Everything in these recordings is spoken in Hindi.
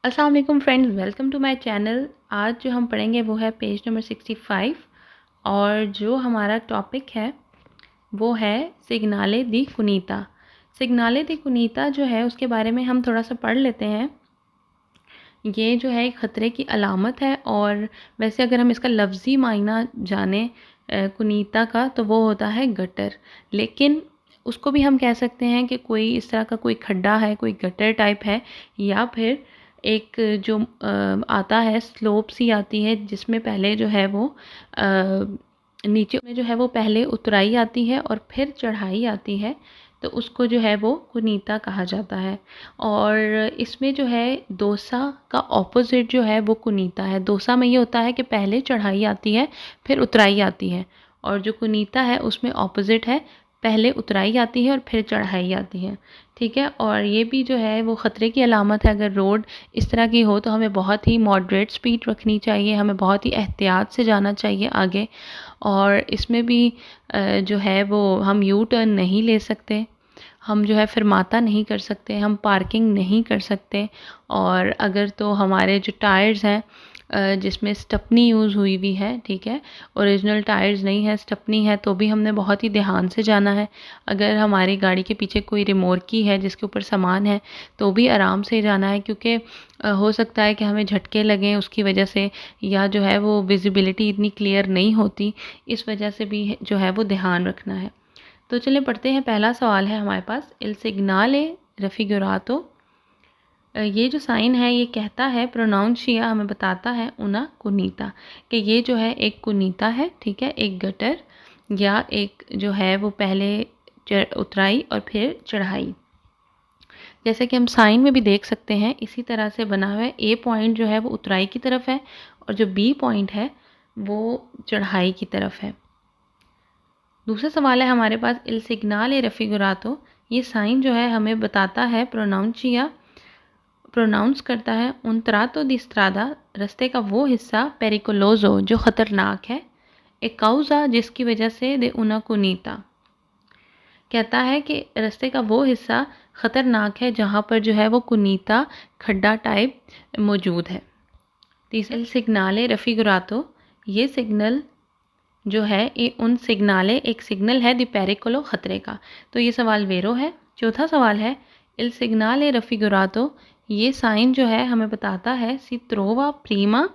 अस्सलाम वालेकुम friends, welcome to my channel. आज जो हम पढ़ेंगे वो है पेज नंबर 65 और जो हमारा टॉपिक है वो है सिग्नाले दी कुनीता। सिग्नाले दी कुनीता जो है उसके बारे में हम थोड़ा सा पढ़ लेते हैं। ये जो है एक ख़तरे की अलामत है और वैसे अगर हम इसका लफ्ज़ी मायना जाने कुनीता का तो वो होता है गटर, लेकिन उसको भी हम कह सकते हैं कि कोई इस तरह का कोई खड्डा है, कोई गटर टाइप है, या फिर एक जो आता है स्लोप सी आती है जिसमें पहले जो है वो नीचे में जो है वो पहले उतराई आती है और फिर चढ़ाई आती है, तो उसको जो है वो कुनीता कहा जाता है। और इसमें जो है दोसा का ऑपोजिट जो है वो कुनीता है। दोसा में ये होता है कि पहले चढ़ाई आती है फिर उतराई आती है, और जो कुनीता है उसमें ऑपोजिट है, पहले उतराई आती है और फिर चढ़ाई आती है। ठीक है, और ये भी जो है वो ख़तरे की अलामत है। अगर रोड इस तरह की हो तो हमें बहुत ही मॉडरेट स्पीड रखनी चाहिए, हमें बहुत ही एहतियात से जाना चाहिए आगे। और इसमें भी जो है वो हम यू टर्न नहीं ले सकते, हम जो है फिरमाता नहीं कर सकते, हम पार्किंग नहीं कर सकते। और अगर तो हमारे जो टायर्स हैं जिसमें स्टपनी यूज़ हुई हुई है, ठीक है, ओरिजिनल टायर्स नहीं है, स्टपनी है, तो भी हमने बहुत ही ध्यान से जाना है। अगर हमारी गाड़ी के पीछे कोई रिमोर्की है जिसके ऊपर सामान है तो भी आराम से जाना है, क्योंकि हो सकता है कि हमें झटके लगें उसकी वजह से, या जो है वो विजिबिलिटी इतनी क्लियर नहीं होती, इस वजह से भी जो है वो ध्यान रखना है। तो चलिए पढ़ते हैं। पहला सवाल है हमारे पास, इल सिग्नाले रफिगुरातो। ये जो साइन है ये कहता है, प्रोनाउंशिया हमें बताता है उना कुनीता, कि ये जो है एक कुनीता है, ठीक है, एक गटर या एक जो है वो पहले उतराई और फिर चढ़ाई। जैसे कि हम साइन में भी देख सकते हैं इसी तरह से बना हुआ है। ए पॉइंट जो है वो उतराई की तरफ है और जो बी पॉइंट है वो चढ़ाई की तरफ है। दूसरा सवाल है हमारे पास, इल सिग्नाले रफिगुरातो। ये साइन जो है हमें बताता है, प्रोनाउंशिया प्रोनाउंस करता है उन त्रातो दी स्ट्रादा, रास्ते का वो हिस्सा, पेरिकोलोजो जो ख़तरनाक है, एक काउजा जिसकी वजह से दे उना कुनीता। कहता है कि रास्ते का वो हिस्सा ख़तरनाक है जहाँ पर जो है वो कुनीता खड्डा टाइप मौजूद है। तीसरा, सिग्नाले रफिगुरातो। ये सिग्नल जो है ये उन सिग्नाले एक सिग्नल है दी पेरिकोलो ख़तरे का। तो ये सवाल वेरो है। चौथा सवाल है, इल सिग्नाले रफिगुरातो। ये साइन जो है हमें बताता है सी त्रोवा प्रीमा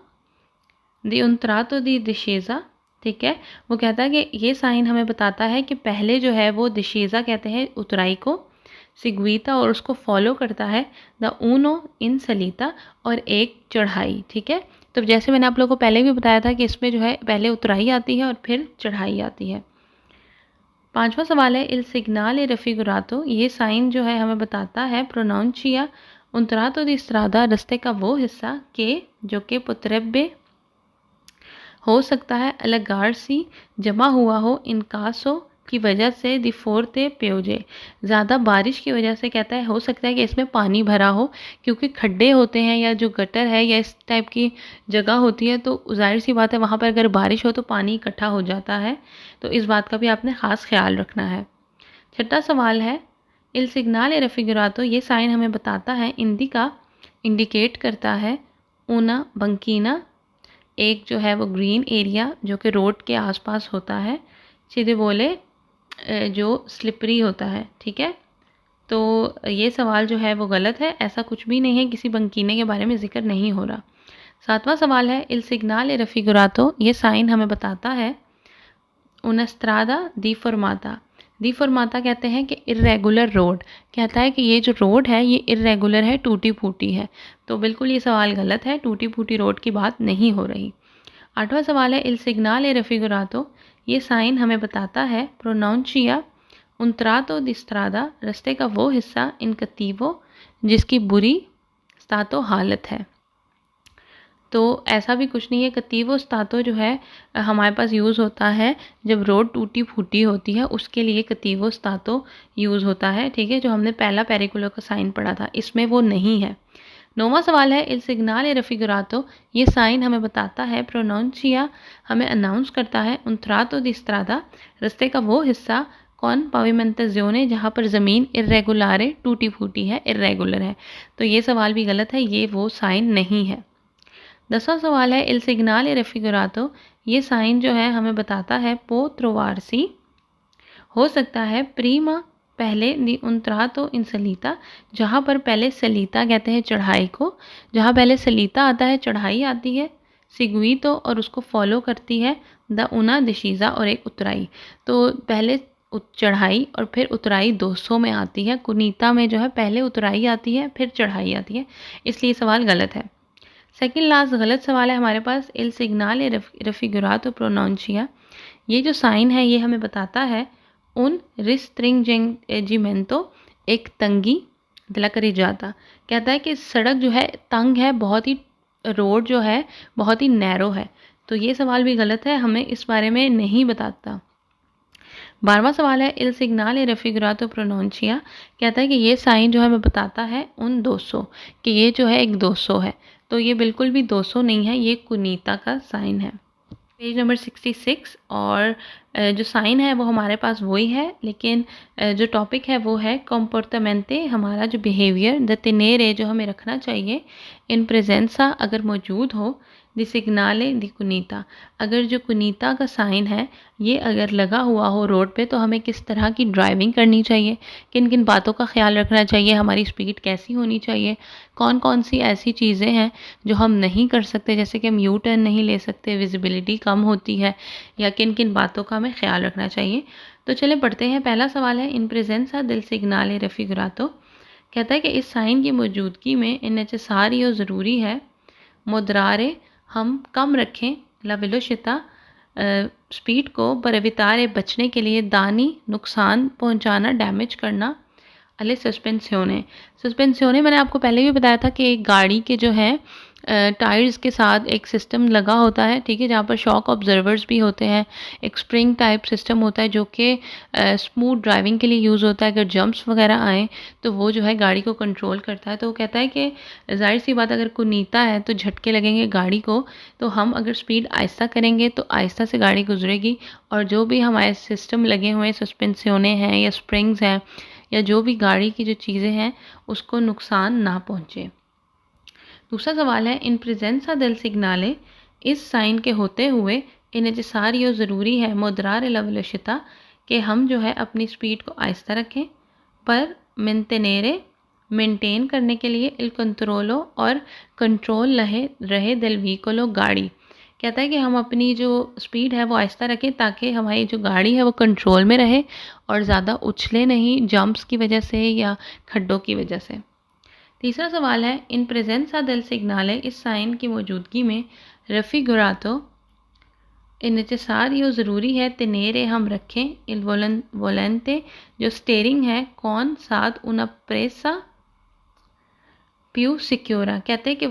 दी उनत्रातो दी दिशेज़ा। ठीक है, वो कहता है कि ये साइन हमें बताता है कि पहले जो है वो दिशेज़ा कहते हैं उतराई को, सिग्वीता और उसको फॉलो करता है द ऊनो इन सलीता और एक चढ़ाई। ठीक है, तो जैसे मैंने आप लोगों को पहले भी बताया था कि इसमें जो है पहले उतराई आती है और फिर चढ़ाई आती है। पांचवा सवाल है, इल सिग्नाले रफिगुरातो। ये साइन जो है हमें बताता है, प्रोनाउंशिया उनत्रातो दी स्ट्रादा, रास्ते का वो हिस्सा के जो कि पुत्रेब्बे हो सकता है अलगार सी जमा हुआ हो इन कासो की वजह से, दी फोर्ते प्योजे ज़्यादा बारिश की वजह से। कहता है हो सकता है कि इसमें पानी भरा हो, क्योंकि खड्डे होते हैं या जो गटर है या इस टाइप की जगह होती है तो जाहिर सी बात है वहाँ पर अगर बारिश हो तो पानी इकट्ठा हो जाता है, तो इस बात का भी आपने ख़ास ख्याल रखना है। छठा सवाल है, इल सिग्नाले रफिगुरातो। ये साइन हमें बताता है, इंडिका इंडिकेट करता है ऊना बंकीना, एक जो है वो ग्रीन एरिया जो कि रोड के आसपास होता है, सीधे बोले जो स्लिपरी होता है। ठीक है, तो ये सवाल जो है वो गलत है, ऐसा कुछ भी नहीं है, किसी बंकीने के बारे में जिक्र नहीं हो रहा। सातवां सवाल है, इल सिग्नाले रफिगुरातो। ये साइन हमें बताता है उनस्त्रादा दी फॉर्माता। दी फॉर्माता कहते हैं कि इर्रेगुलर रोड, कहता है कि ये जो रोड है ये इर्रेगुलर है, टूटी फूटी है, तो बिल्कुल ये सवाल गलत है, टूटी फूटी रोड की बात नहीं हो रही। आठवां सवाल है, इल सिग्नाले रफिगुरातो। ये साइन हमें बताता है, प्रोनाउंशिया उनत्रातो दी स्ट्रादा, रास्ते का वो हिस्सा इन कतीवो जिसकी बुरी स्तातो हालत है। तो ऐसा भी कुछ नहीं है, कतीवो स्तातो जो है हमारे पास यूज़ होता है जब रोड टूटी फूटी होती है, उसके लिए कतीवो स्तातो यूज़ होता है। ठीक है, जो हमने पहला पेरिकुलो का साइन पढ़ा था इसमें वो नहीं है। नौवां सवाल है, इल सिग्नाले रफिगुरातो। ये साइन हमें बताता है, प्रोनाउंशिया हमें अनाउंस करता है उनत्रातो दी स्ट्रादा, रास्ते का वो हिस्सा कौन पाविमेंटाज़ियोने, जहाँ पर ज़मीन इर्रेगुलारे टूटी फूटी है, इर्रेगुलर है। तो ये सवाल भी गलत है, ये वो साइन नहीं है। 10वां सवाल है इल सिग्नाले रेफिगुरातो, ये साइन जो है हमें बताता है पोत्रोवार्सी, हो सकता है प्रीमा पहले दी उन्त्रातो इन सलीता, जहाँ पर पहले सलीता कहते हैं चढ़ाई को, जहाँ पहले सलीता आता है चढ़ाई आती है, सिगुइतो और उसको फॉलो करती है द उना दिशीज़ा और एक उतराई। तो पहले चढ़ाई और फिर उतराई 200 में आती है। कुनीता में जो है पहले उतराई आती है फिर चढ़ाई आती है, इसलिए सवाल गलत है। सेकंड लास्ट गलत सवाल है हमारे पास इल सिग्नाले रेफिगुरातो प्रोनाउंसिया, ये जो साइन है ये हमें बताता है उन रिस्ट्रिंजेंजिमेंटो, एक तंगी दिला करी जाता, कहता है कि सड़क जो है तंग है, बहुत ही रोड जो है बहुत ही नैरो है। तो ये सवाल भी गलत है, हमें इस बारे में नहीं बताता। 12वां सवाल है इल सिग्नाले रेफिगुरातो प्रोनाउंसिया, कहता है कि ये साइन जो है हमें बताता है उन 200, कि ये जो है एक 200 है। तो ये बिल्कुल भी 200 नहीं है, ये कुनीता का साइन है। पेज नंबर 66 और जो साइन है वो हमारे पास वही है, लेकिन जो टॉपिक है वो है कॉम्पोर्टामेंटे, हमारा जो बिहेवियर, द तेनेरे जो हमें रखना चाहिए इन प्रेजेंसा, अगर मौजूद हो द सिग्नाले द कुनीता, अगर जो कुनीता का साइन है ये अगर लगा हुआ हो रोड पे तो हमें किस तरह की ड्राइविंग करनी चाहिए, किन किन बातों का ख्याल रखना चाहिए, हमारी स्पीड कैसी होनी चाहिए, कौन कौन सी ऐसी चीज़ें हैं जो हम नहीं कर सकते, जैसे कि हम यू टर्न नहीं ले सकते, विजिबिलिटी कम होती है, या किन किन बातों का हमें ख्याल रखना चाहिए। तो चलें पढ़ते हैं। पहला सवाल है इन प्रेजेंसा दिल सिग्नाले रेफिगुरातो, कहता है कि इस साइन की मौजूदगी में इन नेसेसारियो ज़रूरी है मोदरारे, हम कम रखें ला वेलोसिटा स्पीड को, बरवितारे बचने के लिए, दानी नुकसान पहुंचाना, डैमेज करना, अले सस्पेंसियोने। सस्पेंसियोने मैंने आपको पहले भी बताया था कि एक गाड़ी के जो है टायर्स के साथ एक सिस्टम लगा होता है, ठीक है, जहाँ पर शॉक ऑब्जर्वर्स भी होते हैं, एक स्प्रिंग टाइप सिस्टम होता है जो कि स्मूथ ड्राइविंग के लिए यूज़ होता है। अगर जंप्स वगैरह आएँ तो वो जो है गाड़ी को कंट्रोल करता है। तो वो कहता है कि ज़ाहिर सी बात अगर कुनीता है तो झटके लगेंगे गाड़ी को, तो हम अगर स्पीड आहिस्ता करेंगे तो आहिस्ता से गाड़ी गुजरेगी, और जो भी हमारे सिस्टम लगे हुए हैं, सस्पेंसियोने हैं या स्प्रिंग्स हैं या जो भी गाड़ी की जो चीज़ें हैं उसको नुकसान ना पहुँचे। दूसरा सवाल है इन प्रेजेंसा दिल सिग्नाले, इस साइन के होते हुए इन नेसेसारियो ज़रूरी है मोदरारे ला वेलोसिटा, कि हम जो है अपनी स्पीड को आहिस्ता रखें, पर मेंटेनेरे मेंटेन करने के लिए, इल कंट्रोलो और कंट्रोल रहे दिल व्हीकलो गाड़ी, कहता है कि हम अपनी जो स्पीड है वो आहिस्ता रखें ताकि हमारी जो गाड़ी है वो कंट्रोल में रहे और ज़्यादा उछले नहीं जंप्स की वजह से या खड्डों की वजह से। तीसरा सवाल है इन प्रेजेंसा दिल सिग्नाले, इस साइन की मौजूदगी में रेफिगुरातो इन नेसेसारियो ज़रूरी है तेनेरे, हम रखें इल वोलेंटे, जो स्टेयरिंग है, कौन साथ उना प्रेसा प्यू सिक्योरा, कहते हैं कि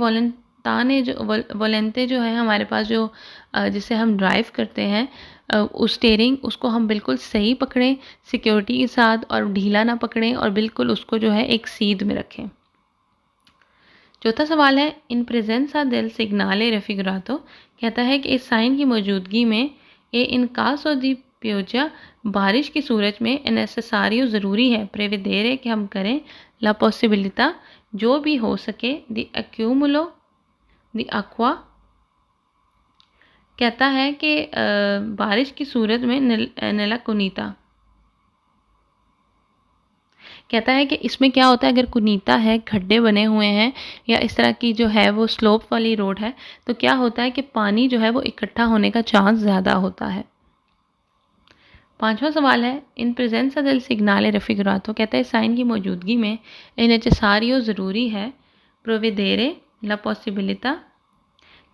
वोलेंटे जो है हमारे पास जो जिसे हम ड्राइव करते हैं, उस स्टेयरिंग उसको हम बिल्कुल सही पकड़ें सिक्योरिटी के साथ, और ढीला ना पकड़ें, और बिल्कुल उसको जो है एक सीध में रखें। चौथा सवाल है इन प्रेजेंसा दिल सिग्नाले रेफिगुरातो, कहता है कि इस साइन की मौजूदगी में ये इन कासो दी प्योजा, बारिश की सूरज में नेसेसारियो ज़रूरी है प्रेविदेरे, कि हम करें ला पॉसिबिलिटा, जो भी हो सके, दी एक्यूमुलो दी अक्वा, कहता है कि बारिश की सूरत में नेला कुनीता, कहता है कि इसमें क्या होता है, अगर कुनीता है, खड्डे बने हुए हैं या इस तरह की जो है वो स्लोप वाली रोड है, तो क्या होता है कि पानी जो है वो इकट्ठा होने का चांस ज़्यादा होता है। पांचवा सवाल है इन प्रेजेंसा दिल सिग्नाले रेफिगुरातो, कहता है साइन की मौजूदगी में इन नेसेसारियो ज़रूरी है प्रोविदेरे ला पॉसिबिलिटा,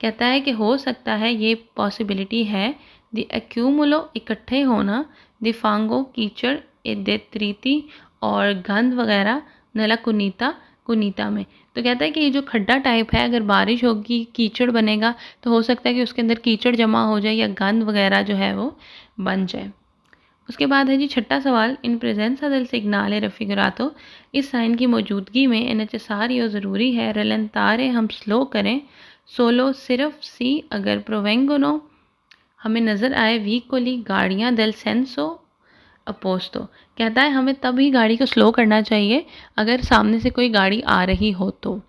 कहता है कि हो सकता है, ये पॉसिबिलिटी है, द एक्यूमुलो इकट्ठे होना, द फांगो कीचड़, देत्रीति और गंध वगैरह, नला कुनीता में। तो कहता है कि ये जो खड्डा टाइप है, अगर बारिश होगी कीचड़ बनेगा तो हो सकता है कि उसके अंदर कीचड़ जमा हो जाए या गंध वगैरह जो है वो बन जाए। उसके बाद है जी छठा सवाल इन प्रेजेंसा दिल सिग्नाले रेफिगुरातो, इस साइन की मौजूदगी में इन नेसेसारियो ज़रूरी है रलेंतारे, हम स्लो करें, सोलो सिर्फ सी, अगर प्रोवेंगोनो हमें नज़र आए, व्हीकोली गाड़ियाँ, दिल सेंसो अपोस्तो, कहता है हमें तभी गाड़ी को स्लो करना चाहिए अगर सामने से कोई गाड़ी आ रही हो तो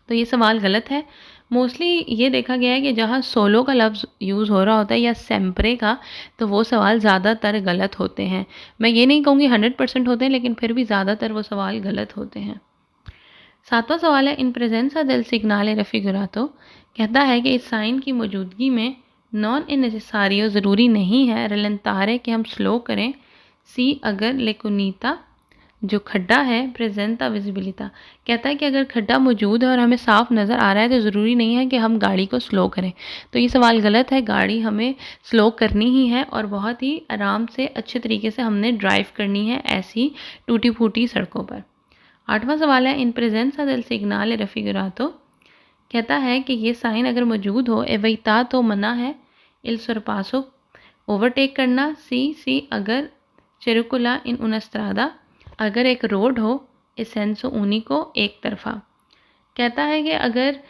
ये सवाल गलत है। मोस्टली ये देखा गया है कि जहाँ सोलो का लफ्ज़ यूज़ हो रहा होता है या सेम्परे का, तो वो सवाल ज़्यादातर गलत होते हैं। मैं ये नहीं कहूँगी 100% होते हैं, लेकिन फिर भी ज़्यादातर वो सवाल गलत होते हैं। 7वां सवाल है इन प्रेजेंसा del signale raffigurato, कहता है कि इस साइन की मौजूदगी में नॉन इनेसेसारियो ज़रूरी नहीं है रलेंतारे कि हम स्लो करें। सी अगर लेकुनीता जो खड्डा है प्रेजेंटा विजिबिलिटा, कहता है कि अगर खड्डा मौजूद है और हमें साफ नज़र आ रहा है तो ज़रूरी नहीं है कि हम गाड़ी को स्लो करें। तो ये सवाल गलत है, गाड़ी हमें स्लो करनी ही है और बहुत ही आराम से अच्छे तरीके से हमने ड्राइव करनी है ऐसी टूटी फूटी सड़कों पर। 8वां सवाल है इन प्रेजेंसा del signale raffigurato, कहता है कि ये साइन अगर मौजूद हो एवैता तो मना है इल sorpasso ओवरटेक करना। सी अगर चेरुकुला इन una strada, अगर एक रोड हो एसेंसो ऊनिको एक तरफा, कहता है कि अगर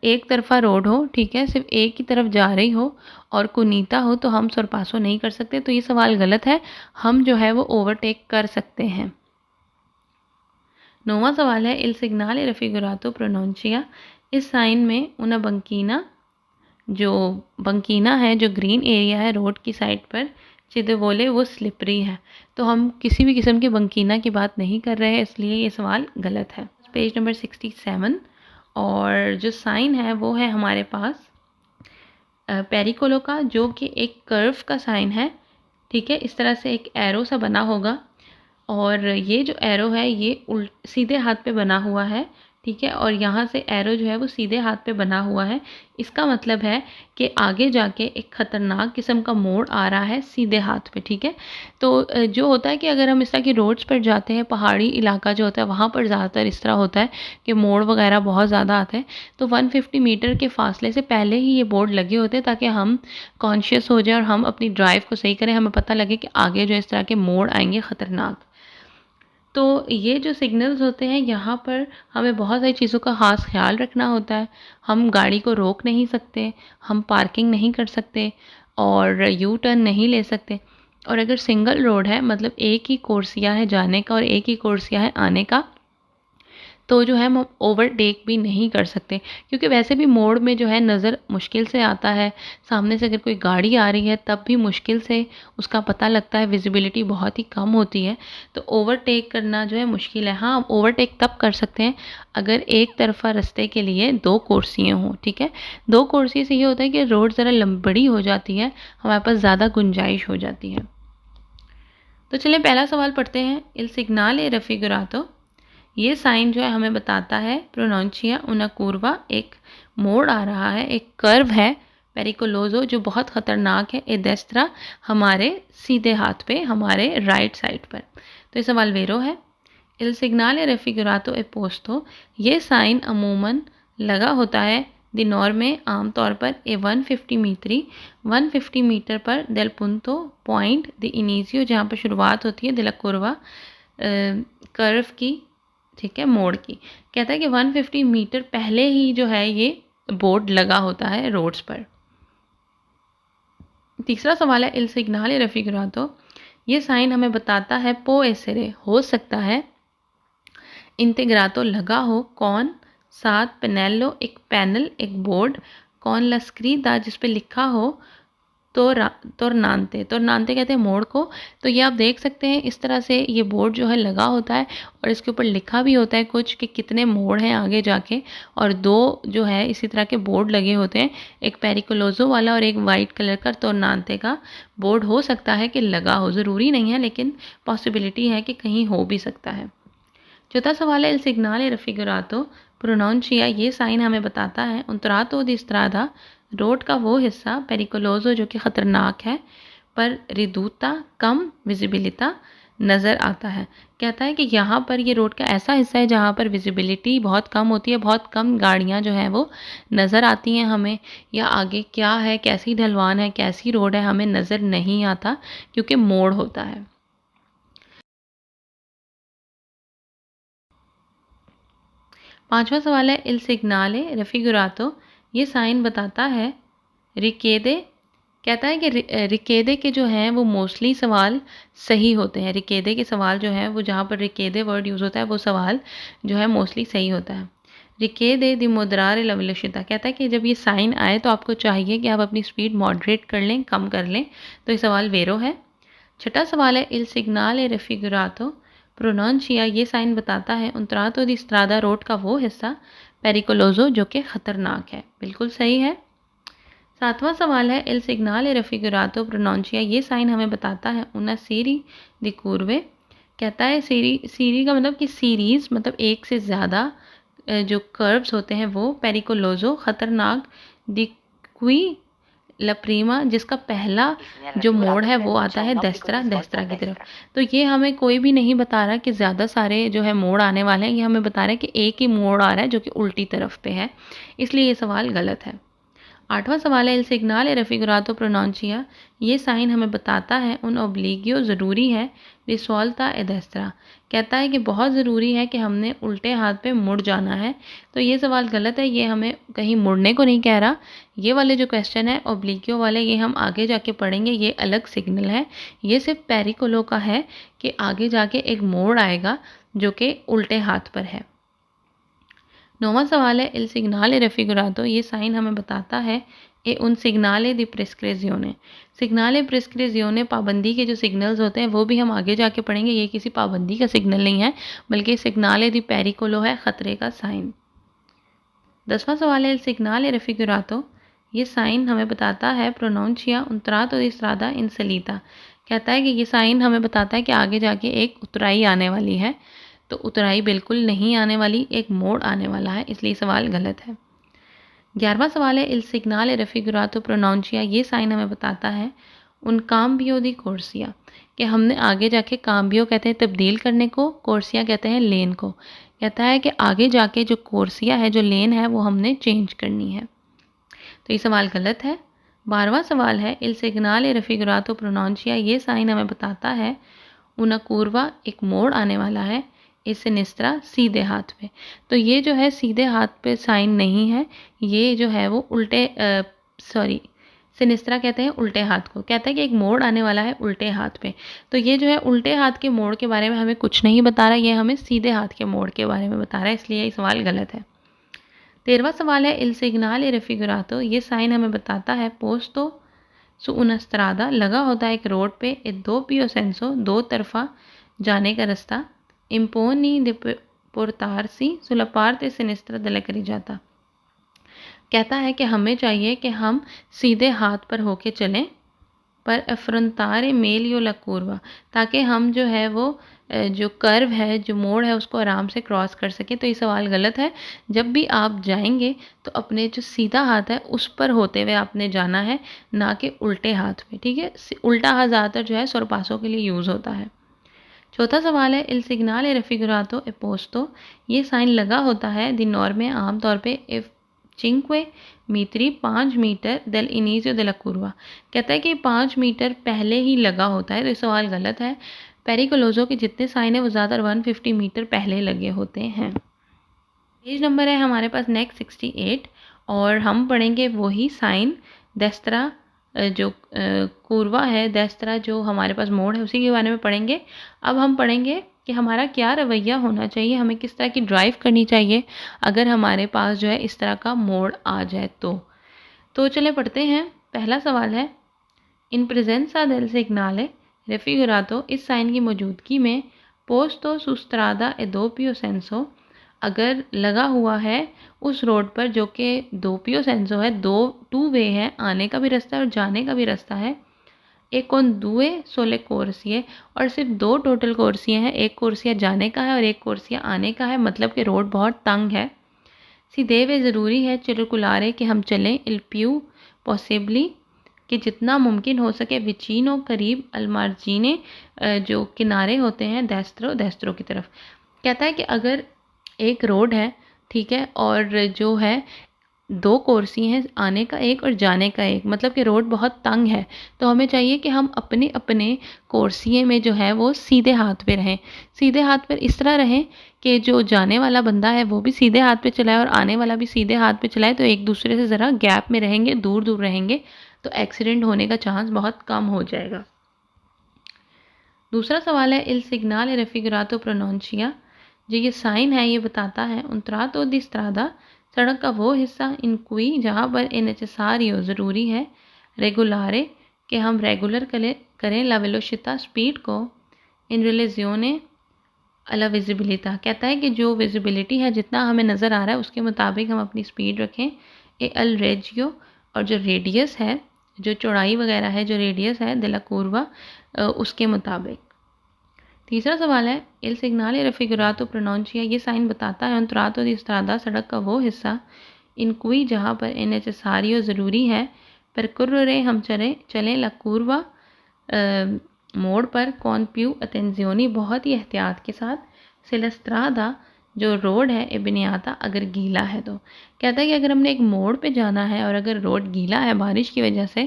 एक तरफा रोड हो, ठीक है, सिर्फ एक ही तरफ जा रही हो और कुनीता हो तो हम सरपासो नहीं कर सकते। तो ये सवाल गलत है, हम जो है वो ओवरटेक कर सकते हैं। 9वां सवाल है इल सिग्नाले रफिगुरातो प्रोनोंचिया, इस साइन में उना बंकीना, जो बंकीना है जो ग्रीन एरिया है रोड की साइड पर, चिद बोले वो स्लिपरी है। तो हम किसी भी किस्म के बंकीना की बात नहीं कर रहे हैं, इसलिए ये सवाल गलत है। पेज नंबर 67 और जो साइन है वो है हमारे पास पेरिकोलो का, जो कि एक कर्व का साइन है, ठीक है। इस तरह से एक एरो सा बना होगा और ये जो एरो है ये सीधे हाथ पे बना हुआ है, ठीक है, और यहाँ से एरो जो है वो सीधे हाथ पे बना हुआ है। इसका मतलब है कि आगे जाके एक ख़तरनाक किस्म का मोड़ आ रहा है सीधे हाथ पे, ठीक है। तो जो होता है कि अगर हम इस तरह की रोड्स पर जाते हैं, पहाड़ी इलाका जो होता है वहाँ पर ज़्यादातर इस तरह होता है कि मोड़ वगैरह बहुत ज़्यादा आते हैं। तो 150 मीटर के फासले से पहले ही ये बोर्ड लगे होते हैं ताकि हम कॉन्शियस हो जाए और हम अपनी ड्राइव को सही करें, हमें पता लगे कि आगे जो इस तरह के मोड़ आएंगे ख़तरनाक। तो ये जो सिग्नल्स होते हैं यहाँ पर हमें बहुत सारी चीज़ों का ख़ास ख्याल रखना होता है। हम गाड़ी को रोक नहीं सकते, हम पार्किंग नहीं कर सकते और यू टर्न नहीं ले सकते। और अगर सिंगल रोड है, मतलब एक ही कोर्सिया है जाने का और एक ही कोर्सिया है आने का, तो जो है हम ओवरटेक भी नहीं कर सकते, क्योंकि वैसे भी मोड़ में जो है नज़र मुश्किल से आता है। सामने से अगर कोई गाड़ी आ रही है तब भी मुश्किल से उसका पता लगता है, विजिबिलिटी बहुत ही कम होती है। तो ओवरटेक करना जो है मुश्किल है। हाँ, ओवरटेक तब कर सकते हैं अगर एक तरफा रास्ते के लिए 2 कुर्सियाँ हों, ठीक है। 2 कुर्सी से ये होता है कि रोड ज़रा बड़ी हो जाती है, हमारे पास ज़्यादा गुंजाइश हो जाती है। तो चलिए पहला सवाल पढ़ते हैं। इल सिग्नाले रफिगुरातो, ये साइन जो है हमें बताता है प्रोनोंचिया उना curva, एक मोड़ आ रहा है, एक कर्व है पेरिकोलोजो जो बहुत ख़तरनाक है, ए डेस्त्रा हमारे सीधे हाथ पे, हमारे राइट साइड पर। तो ये सवाल वेरो है। इल सिग्नाले रेफिगुरातो ए पोस्तो, ये साइन अमूमन लगा होता है दिनौर में आमतौर पर ए 150 मीटर पर देल पुंतो पॉइंट द इनिजियो, जहाँ पर शुरुआत होती है दिला curva कर्व की, ठीक है, मोड़ की। कहता है कि 150 मीटर पहले ही जो है ये बोर्ड लगा होता है रोड्स पर। तीसरा सवाल है इल सिग्नाले रफिगुरातो, ये साइन हमें बताता है पो एसेरे, हो सकता है इंटेग्रातो लगा हो कौन, साथ पेनेलो एक पैनल, एक बोर्ड, कौन ला स्क्रीदा जिस पे लिखा हो तोरनांते कहते हैं मोड़ को। तो ये आप देख सकते हैं इस तरह से ये बोर्ड जो है लगा होता है और इसके ऊपर लिखा भी होता है कुछ कि कितने मोड़ हैं आगे जाके, और 2 जो है इसी तरह के बोर्ड लगे होते हैं, एक पेरिकोलोजो वाला और एक वाइट कलर का तोरनांते का बोर्ड। हो सकता है कि लगा हो, ज़रूरी नहीं है, लेकिन पॉसिबिलिटी है कि कहीं हो भी सकता है। चौथा सवाल है इल सिग्नाले रफिगुरातो प्रोनोंचिया, ये साइन हमें बताता है उन्तरातो दी स्ट्रादा, रोड का वो हिस्सा पेरिकोलोजो जो कि ख़तरनाक है पर रिदूता कम विजिबिलिटा नज़र आता है। कहता है कि यहाँ पर ये रोड का ऐसा हिस्सा है जहाँ पर विजिबिलिटी बहुत कम होती है, बहुत कम गाड़ियाँ जो हैं वो नज़र आती हैं हमें, या आगे क्या है, कैसी ढलवान है, कैसी रोड है, हमें नज़र नहीं आता क्योंकि मोड़ होता है। पांचवा सवाल है इल सिग्नाले रफिगुरातो, ये साइन बताता है रिकेदे कहता है कि रिकेदे के जो हैं वो मोस्टली सवाल सही होते हैं। रिकेदे के सवाल जो हैं वो जहाँ पर रिकेदे वर्ड यूज़ होता है वो सवाल जो है मोस्टली सही होता है। रिकेदे द मुद्रार लवलिशिता, कहता है कि जब ये साइन आए तो आपको चाहिए कि आप अपनी स्पीड मॉडरेट कर लें, कम कर लें। तो ये सवाल वेरो है। छठा सवाल है इल सिग्नाल रेफिगुरातो प्रोनाउंसिया, ये साइन बताता है उन त्रातो दी स्ट्रादा रोड का वो हिस्सा पेरिकोलोजो जो कि खतरनाक है। बिल्कुल सही है। सातवां सवाल है इल सिग्नाल रेफिगुरातो प्रोनाउंसिया, ये साइन हमें बताता है उना सीरी दी कूर्वे, कहता है सीरी का मतलब कि सीरीज मतलब एक से ज़्यादा जो कर्व्स होते हैं वो पेरिकोलोजो खतरनाक, दी क्वी लप्रीमा जिसका पहला जो मोड़ है वो आता है डेस्त्रा की तरफ। तो ये हमें कोई भी नहीं बता रहा कि ज़्यादा सारे जो है मोड़ आने वाले हैं, ये हमें बता रहा है कि एक ही मोड़ आ रहा है जो कि उल्टी तरफ पे है, इसलिए ये सवाल गलत है। आठवां सवाल है इल सिग्नाल रेफिगुरातो प्रोनाउंसिया, ये साइन हमें बताता है उन ओब्लिगियो ज़रूरी है रिसोल्ता एडेस्त्रा, कहता है कि बहुत ज़रूरी है कि हमने उल्टे हाथ पे मुड़ जाना है। तो ये सवाल गलत है, ये हमें कहीं मुड़ने को नहीं कह रहा। ये वाले जो क्वेश्चन है ओब्लिगियो वाले, ये हम आगे जाके पढ़ेंगे, ये अलग सिग्नल है। ये सिर्फ पेरिकोलो का है कि आगे जाके एक मोड़ आएगा जो कि उल्टे हाथ पर है। नौवां सवाल है इल सिग्नाले रेफिगुरातो, ये साइन हमें बताता है ए उन सिग्नाले दी प्रेस्क्रिजियोने, सिग्नाले प्रेस्क्रिजियोने पाबंदी के जो सिग्नल्स होते हैं वो भी हम आगे जाके पढ़ेंगे। ये किसी पाबंदी का सिग्नल नहीं है बल्कि सिग्नाले दी पेरिकोलो है, खतरे का साइन। 10वां सवाल है इल सिग्नाले रेफिगुरातो, ये साइन हमें बताता है प्रोनाउंसिया उन त्रातो दी स्ट्रादा इन सलीता, कहता है कि ये साइन हमें बताता है कि आगे जाके एक उतराई आने वाली है। तो उतराई बिल्कुल नहीं आने वाली, एक मोड़ आने वाला है, इसलिए सवाल गलत है। 11वां सवाल है इल सिग्नाल रेफिगुरातो प्रोनाउंसिया, ये साइन हमें बताता है उन काम्बियो दी कोर्सिया, कि हमने आगे जाके काम्बियो कहते हैं तब्दील करने को, कोर्सिया कहते हैं लेन को, कहता है कि आगे जाके जो कोर्सिया है, जो लेन है, वो हमने चेंज करनी है। तो ये सवाल गलत है। 12वां सवाल है इल सिग्नाल रेफिगुरातो प्रोनाउंसिया, ये साइन हमें बताता है उना कूर्वा, एक मोड़ आने वाला है, इस सिनिस्त्रा सीधे हाथ पे। तो ये जो है सीधे हाथ पे साइन नहीं है, ये जो है वो उल्टे सिनिस्त्रा कहते हैं उल्टे हाथ को, कहता है कि एक मोड़ आने वाला है उल्टे हाथ पे। तो ये जो है उल्टे हाथ के मोड़ के बारे में हमें कुछ नहीं बता रहा, ये हमें सीधे हाथ के मोड़ के बारे में बता रहा है, इसलिए ये सवाल गलत है। 13वां सवाल है इल सिग्नाल रेफिगुरातो, ये साइन हमें बताता है पोस्तो सु una strada, लगा होता है एक रोड पे, ए दो पियो सेंसो, दो तरफा जाने का रास्ता, इम्पोनी दे पोर्तारसी सुला पार्ते सिनिस्त्रा दला करी जाता, कहता है कि हमें चाहिए कि हम सीधे हाथ पर होके चलें, पर अफ्रंतारे मेलियो ला curva, ताकि हम जो है वो जो कर्व है, जो मोड़ है, उसको आराम से क्रॉस कर सकें। तो ये सवाल गलत है। जब भी आप जाएंगे तो अपने जो सीधा हाथ है उस पर होते हुए आपने जाना है, ना कि उल्टे हाथ में, ठीक है। उल्टा हाथ ज़्यादातर जो है सोरपासों के लिए यूज़ होता है। चौथा सवाल है इल सिग्नाल रेफिगुरातो ए पोस्तो, ये साइन लगा होता है दी नॉर्मे, आमतौर पे इफ चिंक्वे मीत्री 5 मीटर दल इनिजियो दला curva, कहता है कि 5 मीटर पहले ही लगा होता है। तो ये सवाल गलत है। पेरिकोलोजो के जितने साइन है वो ज़्यादातर 150 मीटर पहले लगे होते हैं। पेज नंबर है हमारे पास नेक्स्ट 68 और हम पढ़ेंगे वही साइन डेस्त्रा, जो curva है, डेस्त्रा जो हमारे पास मोड़ है, उसी के बारे में पढ़ेंगे। अब हम पढ़ेंगे कि हमारा क्या रवैया होना चाहिए, हमें किस तरह की ड्राइव करनी चाहिए अगर हमारे पास जो है इस तरह का मोड़ आ जाए तो चले पढ़ते हैं। पहला सवाल है इन प्रेजेंसा del सिग्नाले रेफिगुरातो, इस साइन की मौजूदगी में पोस्तो सुस्त्रादा ए दोपियो सेंसो, अगर लगा हुआ है उस रोड पर जो कि दोपियो सेंसो है, टू वे है, आने का भी रास्ता है और जाने का भी रास्ता है, एक कौन दुए सोले कोर्सिए, और सिर्फ 2 टोटल कोर्सिए हैं, एक कोर्सिया जाने का है और एक कोर्सिया आने का है, मतलब कि रोड बहुत तंग है। सीधे वे ज़रूरी है चिरकुलारे कि हम चलें, इल प्यू पॉसिबली कि जितना मुमकिन हो सके, विचिनो करीब, अलमार्जीने जो किनारे होते हैं, डेस्त्रो की तरफ, कहता है कि अगर एक रोड है, ठीक है, और जो है 2 कोर्सी हैं, आने का एक और जाने का एक, मतलब कि रोड बहुत तंग है। तो हमें चाहिए कि हम अपने अपने कोर्सिए में जो है वो सीधे हाथ पे रहें। सीधे हाथ पर इस तरह रहें कि जो जाने वाला बंदा है वो भी सीधे हाथ पे चलाए और आने वाला भी सीधे हाथ पे चलाए, तो एक दूसरे से ज़रा गैप में रहेंगे, दूर दूर रहेंगे, तो एक्सीडेंट होने का चांस बहुत कम हो जाएगा। दूसरा सवाल है, इल सिग्नल रेफिगुरातो प्रोनोंशिया, जो ये साइन है ये बताता है un tratto di strada, सड़क का वो हिस्सा इन क्वी जहाँ पर ए नेसेसारियो ज़रूरी है, रेगुलारे कि हम रेगुलर करें ला वेलोसिटा स्पीड को, इन रिलेजियोने अला विजिबिलिटा, कहता है कि जो विजिबिलिटी है जितना हमें नज़र आ रहा है उसके मुताबिक हम अपनी स्पीड रखें। ए अल रेजियो, और जो रेडियस है, जो चौड़ाई वगैरह है, जो रेडियस है दिला कूर्वा, उसके मुताबिक। तीसरा सवाल है, इल सिग्नले रेफिगुरातो प्रोनोंशिया, ये साइन बताता है un tratto di strada, सड़क का वो हिस्सा इन क्वी जहाँ पर ए नेसेसारियो ज़रूरी है, परकुर्रे हम चलें ला कूर्वा मोड़ पर, कौन प्यू अटेंजियोनी बहुत ही एहतियात के साथ, सिलस्त्रादा जो रोड है एबिनियाता अगर गीला है तो। कहता है कि अगर हमने एक मोड़ पे जाना है और अगर रोड गीला है बारिश की वजह से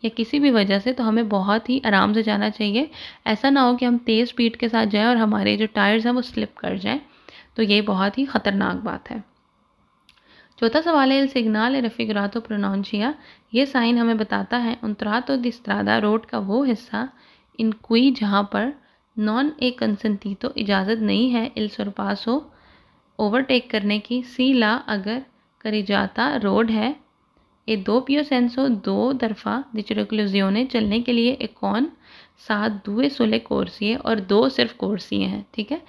या किसी भी वजह से, तो हमें बहुत ही आराम से जाना चाहिए। ऐसा ना हो कि हम तेज़ स्पीड के साथ जाएं और हमारे जो टायर्स हैं वो स्लिप कर जाएं, तो ये बहुत ही ख़तरनाक बात है। चौथा सवाल है, इल सिग्नल रेफिगुरातो प्रोनोंशिया, ये साइन हमें बताता है un tratto di strada, road का वो हिस्सा इन क्वी जहाँ पर नॉन ए कंसेंटीतो इजाज़त नहीं है, इल सरपासो ओवरटेक करने की, सी ला अगर करी जाता रोड है, ए दो पियो सेंसो दो तरफा दिचरक्लूजियोने चलने के लिए, एक कौन 7 दुए सोले कोर्सिए और 2 सिर्फ कोर्सिए हैं। ठीक है,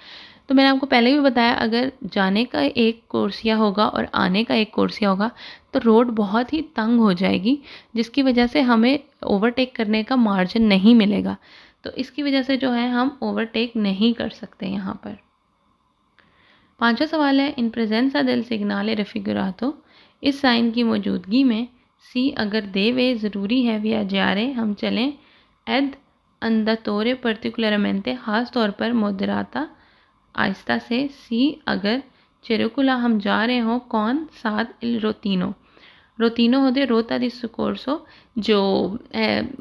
तो मैंने आपको पहले भी बताया अगर जाने का एक कोर्सिया होगा और आने का एक कोर्सिया होगा तो रोड बहुत ही तंग हो जाएगी, जिसकी वजह से हमें ओवरटेक करने का मार्जिन नहीं मिलेगा। तो इसकी वजह से जो है हम ओवरटेक नहीं कर सकते यहाँ पर। पांचवा सवाल है, इन प्रेजेंसा देल सिग्नले रेफिगुरातो, इस साइन की मौजूदगी में सी अगर दे वे ज़रूरी है वी जारे हम चलें, एद अंदातोरे पर्टिकुलरमेंटे ख़ास तौर पर मोदराता आहिस्ता से, सी अगर चेरुकुला हम जा रहे हों, कौन 7 इल रोतीनो, रोतीनो होते रोता दी सुकोर्सो, जो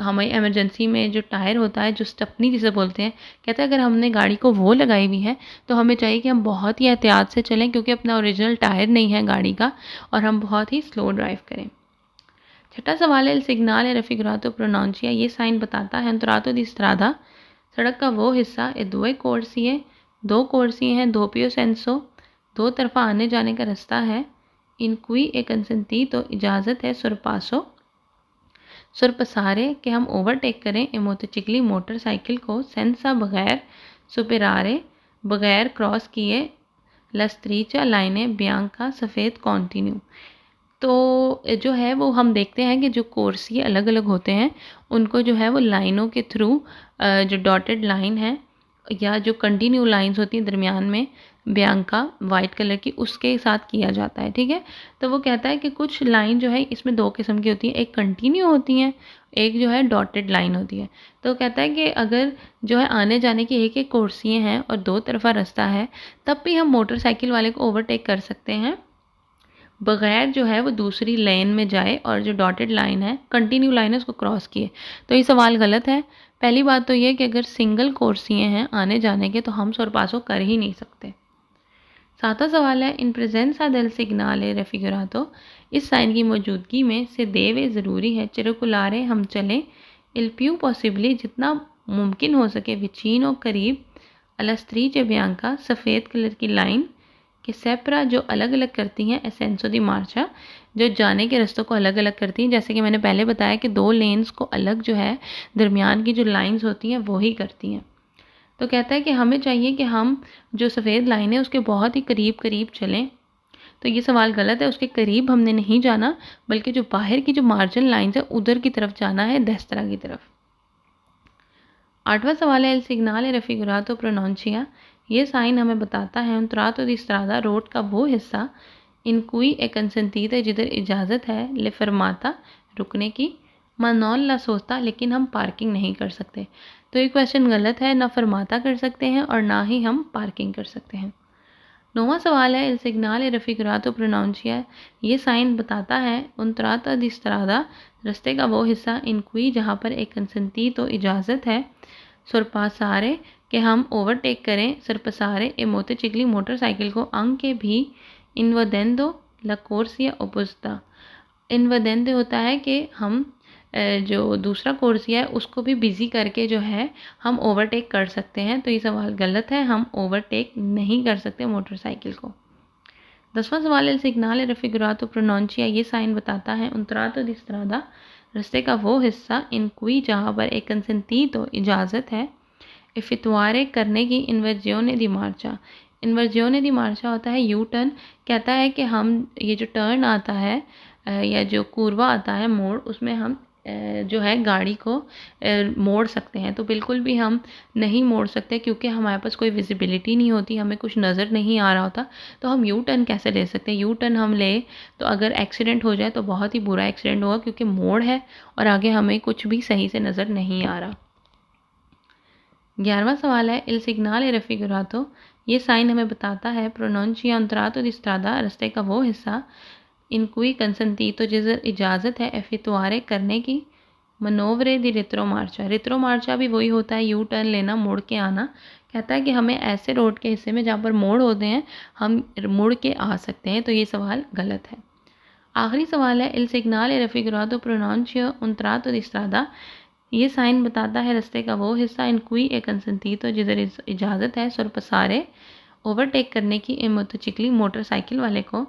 हमारी एमरजेंसी में जो टायर होता है, जो स्टपनी जिसे बोलते हैं, कहते हैं अगर हमने गाड़ी को वो लगाई हुई है तो हमें चाहिए कि हम बहुत ही एहतियात से चलें, क्योंकि अपना ओरिजिनल टायर नहीं है गाड़ी का और हम बहुत ही स्लो ड्राइव करें। छठा सवाल है, सिग्नल है रेफिगुरातो प्रोनोंशिया, ये साइन बताता है un tratto di strada, सड़क का वो हिस्सा ए दुए कोर्सिए, 2 कोर्सिए हैं, दो पियो सेंसो, 2 तरफा आने जाने का रास्ता है, इन क्वी ए कंसेंटी तो इजाज़त है, सुरपासो सुरपसारे के हम ओवरटेक करें, ए मोटरचिकली मोटरसाइकिल को, सेंसा बगैर, सुपेरारे बगैर क्रॉस किए, लस्त्रीचा लाइने बियांका सफ़ेद कॉन्टिन्यू। तो जो है वो हम देखते हैं कि जो कोर्सिए अलग अलग होते हैं उनको जो है वो लाइनों के थ्रू, जो डॉटेड लाइन है या जो कंटिन्यू लाइंस होती हैं दरमियान में बियांका वाइट कलर की, उसके साथ किया जाता है। ठीक है, तो वो कहता है कि कुछ लाइन जो है इसमें 2 किस्म की होती है, एक कंटिन्यू होती है, एक जो है डॉटेड लाइन होती है। तो कहता है कि अगर जो है आने जाने की एक एक कोर्सिए हैं और 2 तरफा रास्ता है, तब भी हम मोटरसाइकिल वाले को ओवरटेक कर सकते हैं बगैर जो है वो दूसरी लेन में जाए और जो डॉटेड लाइन है, कंटिन्यू लाइन है, उसको क्रॉस किए। तो ये सवाल गलत है। पहली बात तो ये कि अगर सिंगल कोर्सिए हैं आने जाने के तो हम सोरपासो कर ही नहीं सकते। सातवां सवाल है, इन प्रेजेंसा देल सिग्नले रेफिगुरातो, इस साइन की मौजूदगी में से देवे ज़रूरी है, चिरकुलारे हम चलें, इल प्यू पॉसिबली जितना मुमकिन हो सके, विचीनो करीब, अलस्त्रीचे बियांका सफ़ेद कलर की लाइन कि सेपरा जो अलग अलग करती हैं, एसेंसो दी मार्चा जो जाने के रास्तों को अलग अलग करती हैं। जैसे कि मैंने पहले बताया कि 2 लेन्स को अलग जो है दरमियान की जो लाइंस होती हैं वो ही करती हैं। तो कहता है कि हमें चाहिए कि हम जो सफ़ेद लाइन है उसके बहुत ही करीब करीब चलें। तो ये सवाल गलत है, उसके करीब हमने नहीं जाना बल्कि जो बाहर की जो मार्जिन लाइन्स है उधर की तरफ जाना है, डेस्त्रा की तरफ। आठवां सवाल है, एल सिग्नले रेफिगुरातो प्रोनोंशिया, ये साइन हमें बताता है un tratto di strada, road का वो हिस्सा इन क्वी ए कंसेंटीता जिधर इजाज़त है, ले फरमाता रुकने की, मनॉल ला सोता लेकिन हम पार्किंग नहीं कर सकते। तो ये क्वेश्चन गलत है, ना फरमाता कर सकते हैं और ना ही हम पार्किंग कर सकते हैं। 9वां सवाल है, इल सिग्नाल रफिकुरातो प्रोनाउंसिया, ये साइन बताता है उनत्राता दी स्ट्रादा, रास्ते का वो हिस्सा इन क्वी जहाँ पर एक कंसंती तो इजाज़त है, सुरपासारे कि हम ओवरटेक करें, सरपसारे ए मोटरसाइकिल मोटरसाइकिल को, अंग के भी इनवदेंदो ला कोर्सिया ओपुस्ता। इनवदेंदे होता है कि हम जो दूसरा कोर्सिया है उसको भी बिज़ी करके जो है हम ओवरटेक कर सकते हैं। तो ये सवाल गलत है, हम ओवरटेक नहीं कर सकते मोटरसाइकिल को। 10वां सवाल है, सिग्नाल रफिकुरातो प्रोनाउंसिया, ये साइन बताता है उनत्रातो दी स्ट्रादा, रास्ते का वो हिस्सा इन क्वी जहाँ पर एक कंसेंती तो इजाज़त है, इफितवारे करने की इन्वर्जियोने दी मार्चा। इन्वर्जियोने दी मार्चा होता है यू टर्न, कहता है कि हम ये जो टर्न आता है या जो कुर्वा आता है मोड़, उसमें हम जो है गाड़ी को मोड़ सकते हैं। तो बिल्कुल भी हम नहीं मोड़ सकते क्योंकि हमारे पास कोई विजिबिलिटी नहीं होती, हमें कुछ नज़र नहीं आ रहा होता, तो हम यू टर्न कैसे ले सकते हैं। यू टर्न हम ले तो अगर एक्सीडेंट हो जाए तो बहुत ही बुरा एक्सीडेंट होगा क्योंकि मोड़ है और आगे हमें कुछ भी सही से नज़र नहीं आ रहा। 11वां सवाल है, इल सिग्नाल रफिकुरातो, ये साइन हमें बताता है प्रोनाउंसिया उनत्रातो दी स्ट्रादा, रास्ते का वो हिस्सा इन क्वी कंसंती तो जिस इजाज़त है एफितवारे करने की, मनोवरे दी रित्रो मार्चा। रित्रो मार्चा भी वही होता है, यू टर्न लेना, मुड़ के आना। कहता है कि हमें ऐसे रोड के हिस्से में जहाँ पर मोड़ होते हैं हम मुड़ के आ सकते हैं। तो ये सवाल गलत है। आखिरी सवाल है, इल सिग्नाल रफिकुरातो प्रोनाउंसिया उनत्रातो दी स्ट्रादा, ये साइन बताता है रास्ते का वो हिस्सा इन क्वी ए कंसंती तो जिधर इजाज़त है सुरपसारे ओवरटेक करने की, ए मोटरचिकली मोटरसाइकिल वाले को,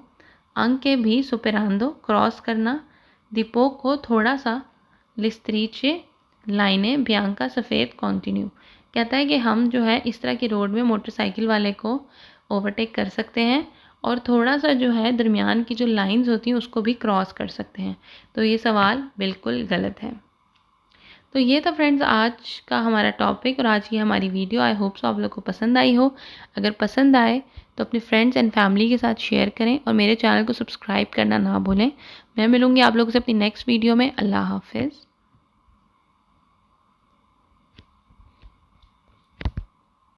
अंग के भी सुपेरांदो क्रॉस करना, दीपो को थोड़ा सा, लिस्त्रीचे लाइनें बियांका सफ़ेद कॉन्टिन्यू। कहता है कि हम जो है इस तरह की रोड में मोटरसाइकिल वाले को ओवरटेक कर सकते हैं और थोड़ा सा जो है दरमियान की जो लाइंस होती हैं उसको भी क्रॉस कर सकते हैं। तो ये सवाल बिल्कुल गलत है। तो ये था फ्रेंड्स आज का हमारा टॉपिक और आज की हमारी वीडियो। आई होप सो आप लोग को पसंद आई हो। अगर पसंद आए तो अपने फ्रेंड्स एंड फैमिली के साथ शेयर करें और मेरे चैनल को सब्सक्राइब करना ना भूलें। मैं मिलूँगी आप लोगों से अपनी नेक्स्ट वीडियो में। अल्लाह हाफिज़।